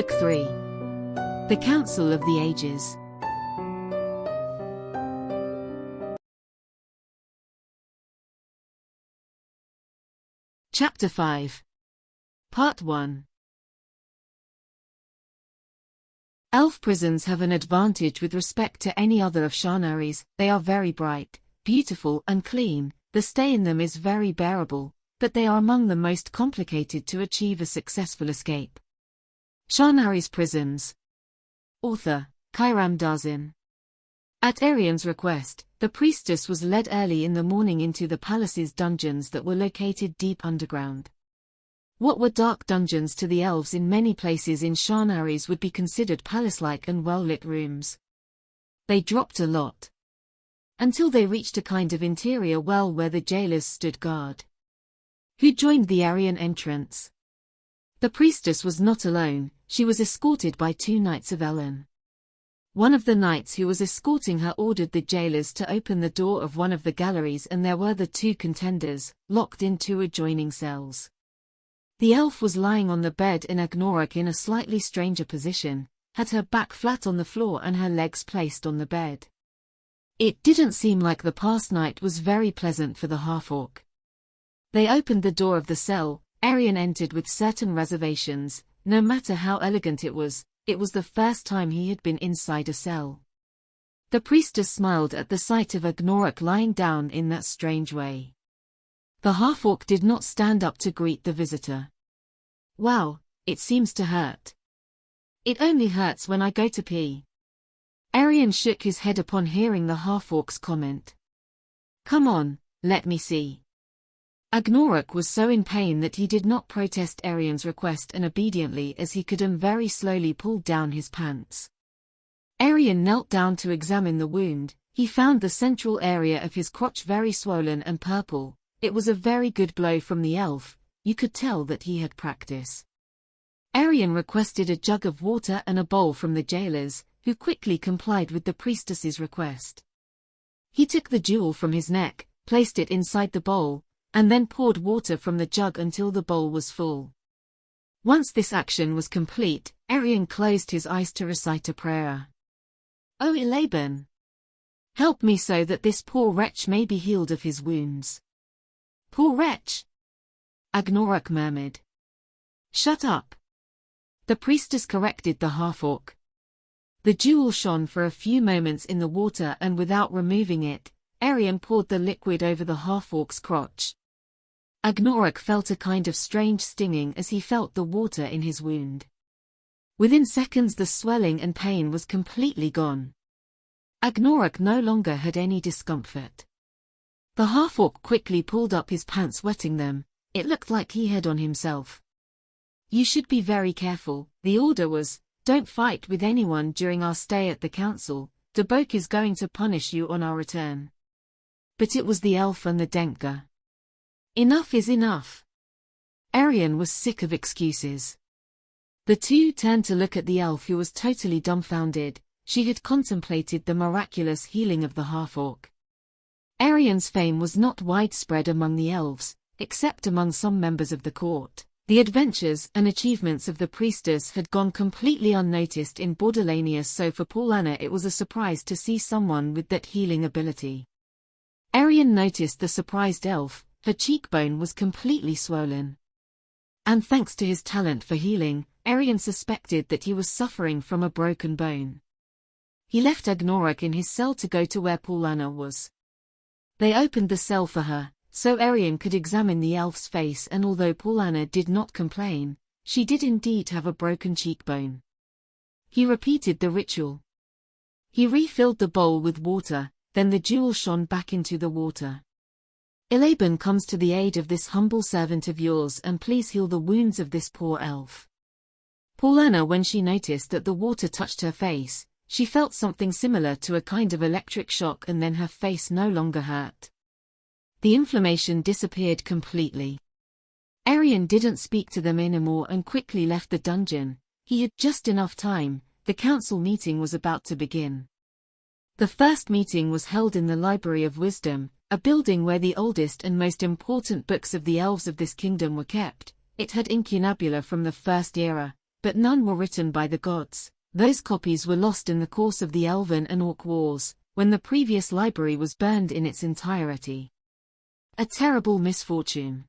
Book 3. The Council of the Ages. Chapter 5. Part 1. Elf prisons have an advantage with respect to any other of Shanary's. They are very bright, beautiful and clean. The stay in them is very bearable, but they are among the most complicated to achieve a successful escape. Shanary's prisons. Author, Kairam Darzin. At Arian's request, the priestess was led early in the morning into the palace's dungeons that were located deep underground. What were dark dungeons to the elves in many places in Shanary's would be considered palace-like and well-lit rooms. They dropped a lot, until they reached a kind of interior well where the jailers stood guard. Who joined the Arian entrance? The priestess was not alone. She was escorted by 2 knights of Ellen. One of the knights who was escorting her ordered the jailers to open the door of one of the galleries, and there were the 2 contenders, locked in 2 adjoining cells. The elf was lying on the bed in Agnoruk in a slightly stranger position, had her back flat on the floor and her legs placed on the bed. It didn't seem like the past night was very pleasant for the half-orc. They opened the door of the cell. Arian entered with certain reservations. No matter how elegant it was the first time he had been inside a cell. The priestess smiled at the sight of Agnoruk lying down in that strange way. The half-orc did not stand up to greet the visitor. "Wow, it seems to hurt." "It only hurts when I go to pee." Arian shook his head upon hearing the half-orc's comment. "Come on, let me see." Agnoruk was so in pain that he did not protest Arian's request, and obediently as he could very slowly pulled down his pants. Arian knelt down to examine the wound. He found the central area of his crotch very swollen and purple. It was a very good blow from the elf. You could tell that he had practice. Arian requested a jug of water and a bowl from the jailers, who quickly complied with the priestess's request. He took the jewel from his neck, placed it inside the bowl, and then poured water from the jug until the bowl was full. Once this action was complete, Arian closed his eyes to recite a prayer. "O Elaban, help me so that this poor wretch may be healed of his wounds." "Poor wretch?" Agnoruk murmured. "Shut up." The priestess corrected the half-orc. The jewel shone for a few moments in the water, and without removing it, Arian poured the liquid over the half-orc's crotch. Agnoruk felt a kind of strange stinging as he felt the water in his wound. Within seconds the swelling and pain was completely gone. Agnoruk no longer had any discomfort. The half-orc quickly pulled up his pants, wetting them. It looked like he had on himself. "You should be very careful." The order was, "Don't fight with anyone during our stay at the council. Debok is going to punish you on our return." But it was the elf and the Denkga. Enough is enough. Arian was sick of excuses. The 2 turned to look at the elf, who was totally dumbfounded. She had contemplated the miraculous healing of the half-orc. Arian's fame was not widespread among the elves, except among some members of the court. The adventures and achievements of the priestess had gone completely unnoticed in Borderlania, so for Paulanna it was a surprise to see someone with that healing ability. Arian noticed the surprised elf. Her cheekbone was completely swollen. And thanks to his talent for healing, Arian suspected that he was suffering from a broken bone. He left Agnoruk in his cell to go to where Paulanna was. They opened the cell for her, so Arian could examine the elf's face, and although Paulanna did not complain, she did indeed have a broken cheekbone. He repeated the ritual. He refilled the bowl with water, then the jewel shone back into the water. "Elaban comes to the aid of this humble servant of yours, and please heal the wounds of this poor elf." Paulanna, when she noticed that the water touched her face, she felt something similar to a kind of electric shock, and then her face no longer hurt. The inflammation disappeared completely. Arian didn't speak to them anymore and quickly left the dungeon. He had just enough time. The council meeting was about to begin. The first meeting was held in the Library of Wisdom, a building where the oldest and most important books of the elves of this kingdom were kept. It had incunabula from the first era, but none were written by the gods. Those copies were lost in the course of the Elven and Orc Wars, when the previous library was burned in its entirety. A terrible misfortune.